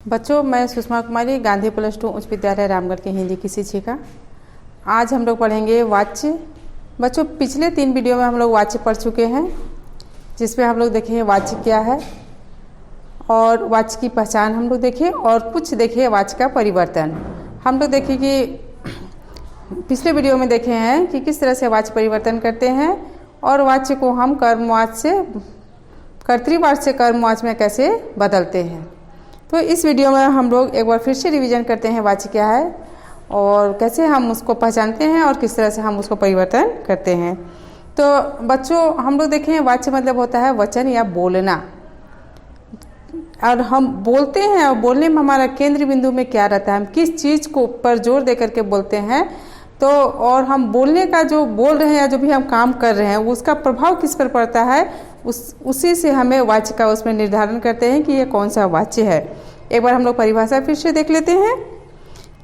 बच्चों, मैं सुषमा कुमारी, गांधी +2 उच्च विद्यालय रामगढ़ की हिंदी की शिक्षिका। आज हम लोग पढ़ेंगे वाच्य। बच्चों, पिछले 3 वीडियो में हम लोग वाच्य पढ़ चुके हैं, जिसमें हम लोग देखें वाच्य क्या है और वाच्य की पहचान हम लोग देखें और कुछ देखें वाच्य का परिवर्तन। हम लोग देखें कि पिछले वीडियो में देखे हैं कि किस तरह से वाच्य परिवर्तन करते हैं और वाच्य को हम कर्मवाच्य से कर्तृवाच्य से कर्मवाच्य में कैसे बदलते हैं। तो इस वीडियो में हम लोग एक बार फिर से रिवीजन करते हैं वाच्य क्या है और कैसे हम उसको पहचानते हैं और किस तरह से हम उसको परिवर्तन करते हैं। तो बच्चों, हम लोग देखें वाच्य मतलब होता है वचन या बोलना, और हम बोलते हैं और बोलने में हमारा केंद्र बिंदु में क्या रहता है, हम किस चीज़ को पर जोर दे करके बोलते हैं। तो और हम बोलने का जो बोल रहे हैं या जो भी हम काम कर रहे हैं उसका प्रभाव किस पर पड़ता है, उसी से हमें वाच्य का उसमें निर्धारण करते हैं कि ये कौन सा वाच्य है। एक बार हम लोग परिभाषा फिर से देख लेते हैं।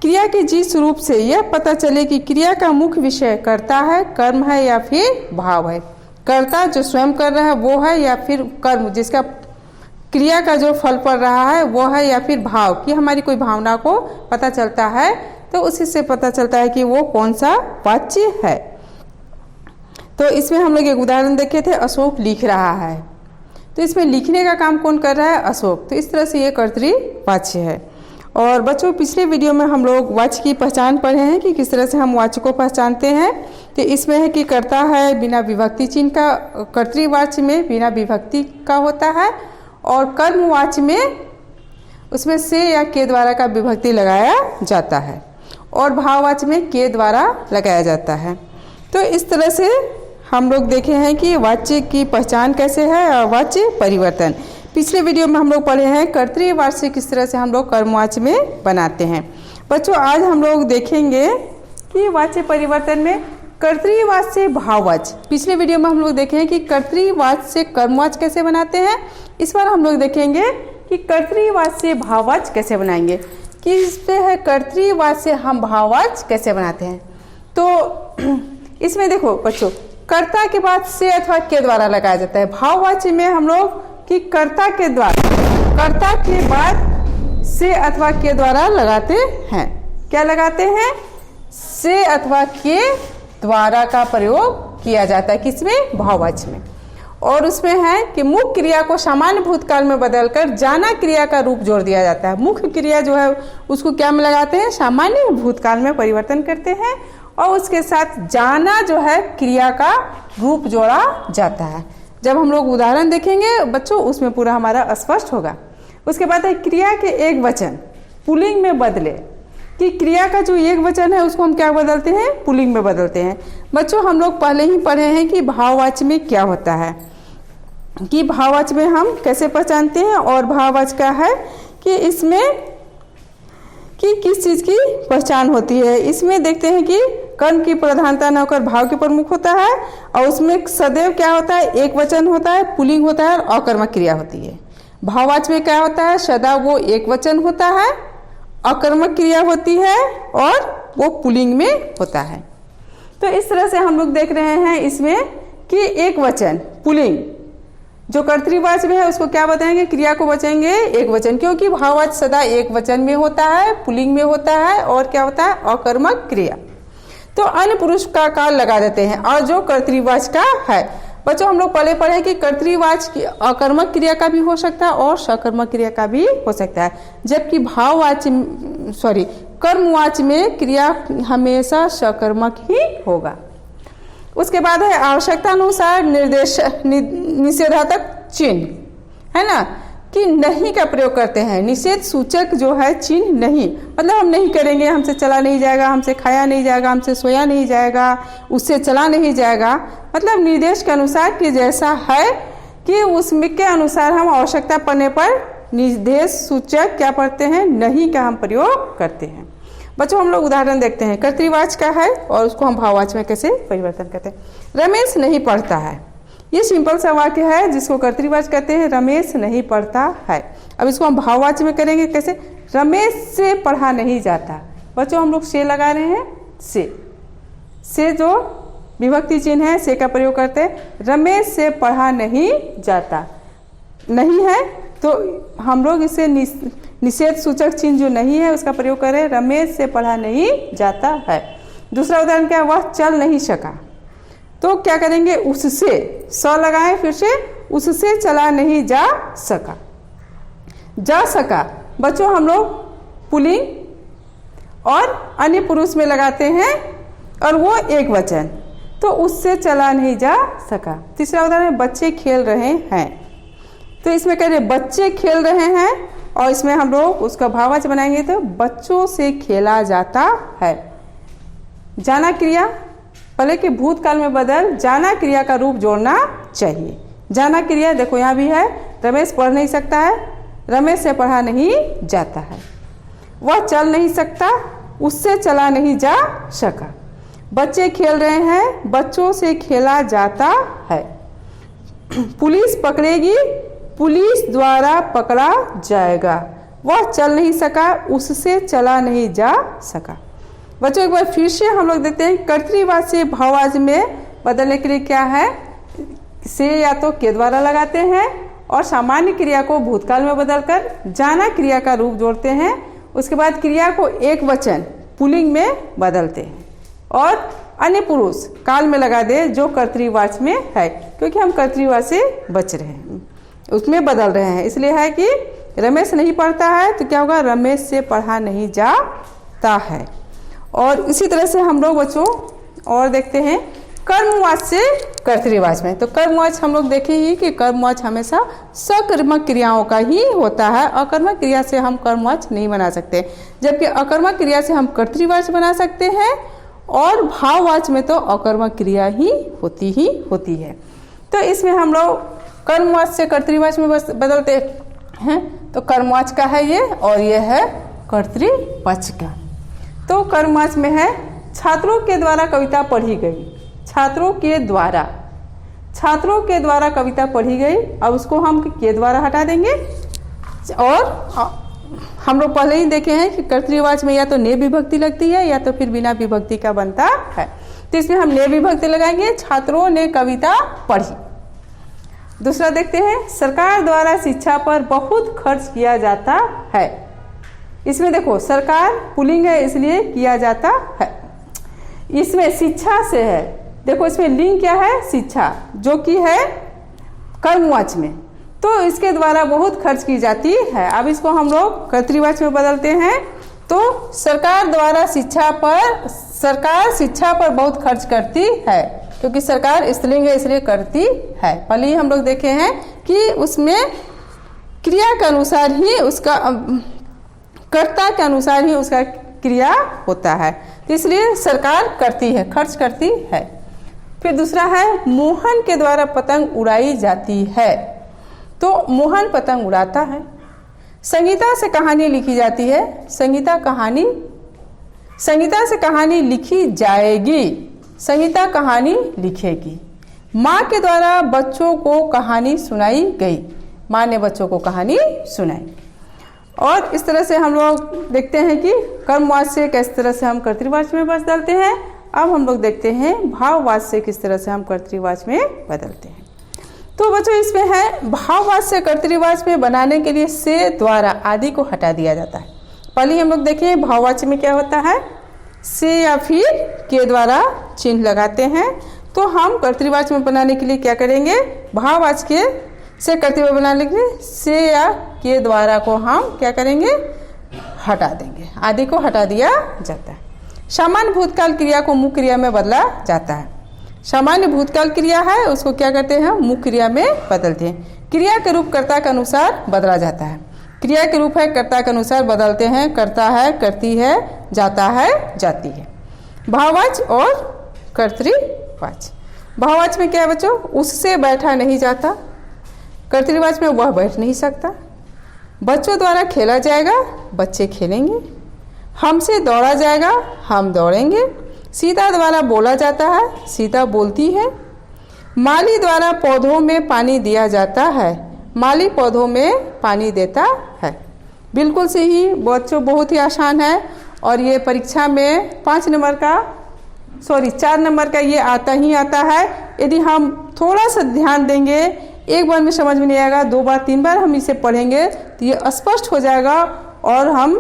क्रिया के जिस रूप से यह पता चले कि क्रिया का मुख्य विषय कर्ता है, कर्म है या फिर भाव है। कर्ता जो स्वयं कर रहा है वो है या फिर कर्म जिसका क्रिया का जो फल पड़ रहा है वो है या फिर भाव की हमारी कोई भावना को पता चलता है, तो उसी से पता चलता है कि वो कौन सा वाच्य है। तो इसमें हम लोग एक उदाहरण देखे थे, अशोक लिख रहा है। तो इसमें लिखने का काम कौन कर रहा है, अशोक। तो इस तरह से ये कर्तृवाच्य है। और बच्चों, पिछले वीडियो में हम लोग वाच्य की पहचान पढ़े हैं कि किस तरह से हम वाच्य को पहचानते हैं। तो इसमें है कि कर्ता है बिना विभक्ति चिन्ह का, कर्तृवाच्य में बिना विभक्ति का होता है, और कर्मवाच्य में उसमें से या के द्वारा का विभक्ति लगाया जाता है, और भाववाच्य में के द्वारा लगाया जाता है। तो इस तरह से हम लोग देखे हैं कि वाच्य की पहचान कैसे है और वाच्य परिवर्तन। पिछले वीडियो में हम लोग पढ़े हैं कर्तृवाच्य किस तरह से हम लोग कर्मवाच्य में बनाते हैं। बच्चों, आज हम लोग देखेंगे कि वाच्य परिवर्तन में कर्तृवाच्य से भाववाच्य। पिछले वीडियो में हम लोग देखे हैं कि कर्तृवाच्य से कर्मवाच्य कैसे बनाते हैं। इस बार हम लोग देखेंगे कि कर्तृवाच्य से भाववाच्य कैसे बनाएंगे, कि इससे है कर्तृवाच्य से हम भाववाच्य कैसे बनाते हैं। तो इसमें देखो बच्चों, कर्ता के बाद से अथवा के द्वारा लगाया जाता है। भाववाच्य में हम लोग कि कर्ता के द्वारा, कर्ता के बाद से अथवा के द्वारा लगाते हैं। क्या लगाते हैं, से अथवा के द्वारा का प्रयोग किया जाता है किसमें, भाववाच्य में। और उसमें है कि मुख्य क्रिया को सामान्य भूतकाल में बदलकर जाना क्रिया का रूप जोड़ दिया जाता है। मुख्य क्रिया जो है उसको क्या में लगाते हैं, सामान्य भूतकाल में परिवर्तन करते हैं, और उसके साथ जाना जो है क्रिया का रूप जोड़ा जाता है। जब हम लोग उदाहरण देखेंगे बच्चों, उसमें पूरा हमारा स्पष्ट होगा। उसके बाद है क्रिया के एक वचन पुल्लिंग में बदले, कि क्रिया का जो एक वचन है उसको हम क्या बदलते हैं, पुल्लिंग में बदलते हैं। बच्चों, हम लोग पहले ही पढ़े हैं कि भाववाच्य में क्या होता है, कि भाववाच्य में हम कैसे पहचानते हैं। और भाववाच्य का है कि इसमें कि किस चीज़ की पहचान होती है। इसमें देखते हैं कि कर्म की प्रधानता न होकर भाव के प्रमुख होता है, और उसमें सदैव क्या होता है, एक वचन होता है, पुल्लिंग होता है और अकर्मक क्रिया होती है। भाववाच्य में क्या होता है, सदा वो एक वचन होता है, अकर्मक क्रिया होती है और वो पुल्लिंग में होता है। तो इस तरह से हम लोग देख रहे हैं इसमें कि एक वचन पुल्लिंग जो कर्तृवाच्य में है उसको क्या बताएंगे, क्रिया को बचेंगे एक वचन, क्योंकि भाववाच्य सदा एक वचन में होता है, पुल्लिंग में होता है, और क्या होता है, अकर्मक क्रिया। तो अन्य पुरुष का काल लगा देते हैं। और जो कर्तृवाच्य का है बच्चों, हम लोग पहले पढ़े कि कर्तृवाच्य अकर्मक क्रिया का भी हो सकता है और सकर्मक क्रिया का भी हो सकता है, जबकि कर्मवाच्य में क्रिया हमेशा सकर्मक ही होगा। उसके बाद है आवश्यकता अनुसार निषेधात्मक चिन्ह, है ना, कि नहीं का प्रयोग करते हैं। निषेध सूचक जो है चिन्ह नहीं, मतलब हम नहीं करेंगे, हमसे चला नहीं जाएगा, हमसे खाया नहीं जाएगा, हमसे सोया नहीं जाएगा, उससे चला नहीं जाएगा। मतलब निर्देश के अनुसार कि जैसा है कि उसमें के अनुसार हम आवश्यकता पड़ने पर निर्देश सूचक क्या पढ़ते हैं, नहीं का हम प्रयोग करते हैं। बच्चों, हम लोग उदाहरण देखते हैं। कर्तृवाच्य का है और उसको हम भाववाच्य में कैसे परिवर्तन करते हैं। रमेश नहीं पढ़ता है, ये सिंपल सा वाक्य है जिसको कर्तृवाच्य कहते हैं, रमेश नहीं पढ़ता है। अब इसको हम भाववाच्य में करेंगे कैसे, रमेश से पढ़ा नहीं जाता। बच्चों, हम लोग से लगा रहे हैं, से जो विभक्ति चिन्ह है से का प्रयोग करते हैं। रमेश से पढ़ा नहीं जाता, नहीं है तो हम लोग इसे निषेध सूचक चिन्ह जो नहीं है उसका प्रयोग करें, रमेश से पढ़ा नहीं जाता है। दूसरा उदाहरण क्या है, वह चल नहीं सका, तो क्या करेंगे, उससे, स लगाएं, फिर से उससे चला नहीं जा सका। जा सका बच्चों हम लोग पुल्लिंग और अन्य पुरुष में लगाते हैं और वो एक वचन, तो उससे चला नहीं जा सका। तीसरा उदाहरण है बच्चे खेल रहे हैं, तो इसमें कह रहे बच्चे खेल रहे हैं और इसमें हम लोग उसका भाववाचक बनाएंगे तो बच्चों से खेला जाता है। जाना क्रिया पहले के भूतकाल में बदल जाना क्रिया का रूप जोड़ना चाहिए। जाना क्रिया देखो यहाँ भी है, रमेश पढ़ नहीं सकता है, रमेश से पढ़ा नहीं जाता है। वह चल नहीं सकता, उससे चला नहीं जा सका। बच्चे खेल रहे हैं, बच्चों से खेला जाता है। पुलिस पकड़ेगी, पुलिस द्वारा पकड़ा जाएगा। वह चल नहीं सका, उससे चला नहीं जा सका। बच्चों एक बार फिर से हम लोग देखते हैं कर्तृवाची से भाववाचक में बदलने के लिए क्या है, से या तो के द्वारा लगाते हैं और सामान्य क्रिया को भूतकाल में बदलकर जाना क्रिया का रूप जोड़ते हैं। उसके बाद क्रिया को एक वचन पुल्लिंग में बदलते हैं और अन्य पुरुष काल में लगा दे जो कर्तृवाचक में है, क्योंकि हम कर्तृवाचक से बच रहे हैं, उसमें बदल रहे हैं। इसलिए है कि रमेश नहीं पढ़ता है तो क्या होगा, रमेश से पढ़ा नहीं जाता है। और इसी तरह से हम लोग बच्चों और देखते हैं कर्मवाचक से कर्तृवाचक में। तो कर्मवाचक हम लोग देखे ही कि कर्मवाचक हमेशा सकर्मक क्रियाओं का ही होता है, अकर्मक क्रिया से हम कर्मवाचक नहीं बना सकते, जबकि अकर्मक क्रिया से हम कर्तृवाचक बना सकते हैं और भाववाचक में तो अकर्मक क्रिया ही होती है। तो इसमें हम लोग कर्मवाचक से कर्तृवाचक में बदलते हैं, तो कर्मवाचक का है ये और ये है कर्तृवाचक का। तो कर्मवाचक में है छात्रों के द्वारा कविता पढ़ी गई, छात्रों के द्वारा कविता पढ़ी गई। अब उसको हम के द्वारा हटा देंगे और हम लोग पहले ही देखे हैं कि कर्तृवाचक में या तो ने विभक्ति लगती है या तो फिर बिना विभक्ति का बनता है, तो इसमें हम ने विभक्ति लगाएंगे, छात्रों ने कविता पढ़ी। दूसरा देखते हैं सरकार द्वारा शिक्षा पर बहुत खर्च किया जाता है। इसमें देखो सरकार पुल्लिंग है इसलिए किया जाता है। इसमें शिक्षा से है, देखो इसमें लिंग क्या है, शिक्षा, जो कि है कर्मवाचक में, तो इसके द्वारा बहुत खर्च की जाती है। अब इसको हम लोग कर्तृवाचक में बदलते हैं, तो सरकार द्वारा शिक्षा पर बहुत खर्च करती है, क्योंकि सरकार स्त्रीलिंग है इसलिए करती है। पहले ही हम लोग देखे हैं कि उसमें क्रिया के अनुसार ही उसका कर्ता के अनुसार ही उसका क्रिया होता है, तो इसलिए सरकार करती है, खर्च करती है। फिर दूसरा है मोहन के द्वारा पतंग उड़ाई जाती है, तो मोहन पतंग उड़ाता है। संगीता से कहानी लिखी जाती है, संगीता से कहानी लिखी जाएगी, संगीता कहानी लिखेगी। माँ के द्वारा बच्चों को कहानी सुनाई गई, माँ ने बच्चों को कहानी सुनाई। और इस तरह से हम लोग देखते हैं कि कर्मवाचक से किस तरह से हम कर्तृवाचक में बदलते हैं। अब हम लोग देखते हैं भाववाचक से किस तरह से हम कर्तृवाचक में बदलते हैं। तो बच्चों इसमें है भाववाचक से कर्तृवाचक में बनाने के लिए से द्वारा आदि को हटा दिया जाता है। पहले हम लोग देखें भाववाचक में क्या होता है, से या फिर के द्वारा चिन्ह लगाते हैं, तो हम कर्तृवाचक में बनाने के लिए क्या करेंगे, भाववाचक के से कर्तृवाचक बनाने के लिए से या के द्वारा को हम क्या करेंगे, हटा देंगे, आदि को हटा दिया जाता है। सामान्य भूतकाल क्रिया को मुख्य क्रिया में बदला जाता है। सामान्य भूतकाल क्रिया है उसको क्या करते हैं, मुख्य क्रिया में बदलते हैं। क्रिया के रूप कर्ता के अनुसार बदला जाता है, क्रिया के रूप है कर्ता के अनुसार बदलते हैं, करता है, करती है, जाता है, जाती है। भाववाचक और कर्तृवाचक। भाववाचक में क्या है बच्चों, उससे बैठा नहीं जाता, कर्तृवाचक में वह बैठ नहीं सकता। बच्चों द्वारा खेला जाएगा, बच्चे खेलेंगे। हमसे दौड़ा जाएगा, हम दौड़ेंगे। सीता द्वारा बोला जाता है, सीता बोलती है। माली द्वारा पौधों में पानी दिया जाता है, माली पौधों में पानी देता है। बिल्कुल सही बच्चों, बहुत ही आसान है और ये परीक्षा में 4 नंबर का ये आता है। यदि हम थोड़ा सा ध्यान देंगे, एक बार में समझ में नहीं आएगा, 2 बार 3 बार हम इसे पढ़ेंगे तो ये स्पष्ट हो जाएगा और हम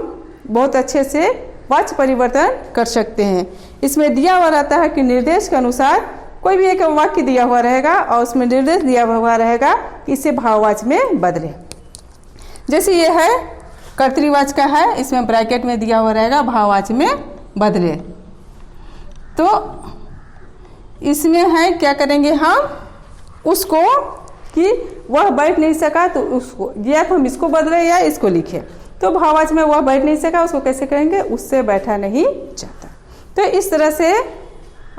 बहुत अच्छे से वाच्य परिवर्तन कर सकते हैं। इसमें दिया हुआ रहता है कि निर्देश के अनुसार कोई भी एक वाक्य दिया हुआ रहेगा और उसमें निर्देश दिया हुआ रहेगा कि इसे भाववाच्य में बदले। जैसे ये है कर्तृवाच्य का है, इसमें ब्रैकेट में दिया हुआ रहेगा भाववाच्य में बदले। तो इसमें है क्या करेंगे हम उसको कि वह बैठ नहीं सका तो उसको, या तो हम इसको बदले या इसको लिखे। तो भाववाच्य में वह बैठ नहीं सका, उसको कैसे करेंगे, उससे बैठा नहीं जाता। तो इस तरह से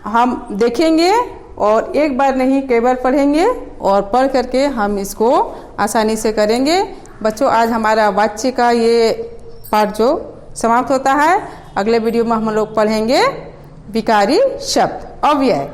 हम देखेंगे और एक बार नहीं कई बार पढ़ेंगे और पढ़ करके हम इसको आसानी से करेंगे। बच्चों आज हमारा वाच्य का ये पाठ जो समाप्त होता है। अगले वीडियो में हम लोग पढ़ेंगे विकारी शब्द, अव्यय।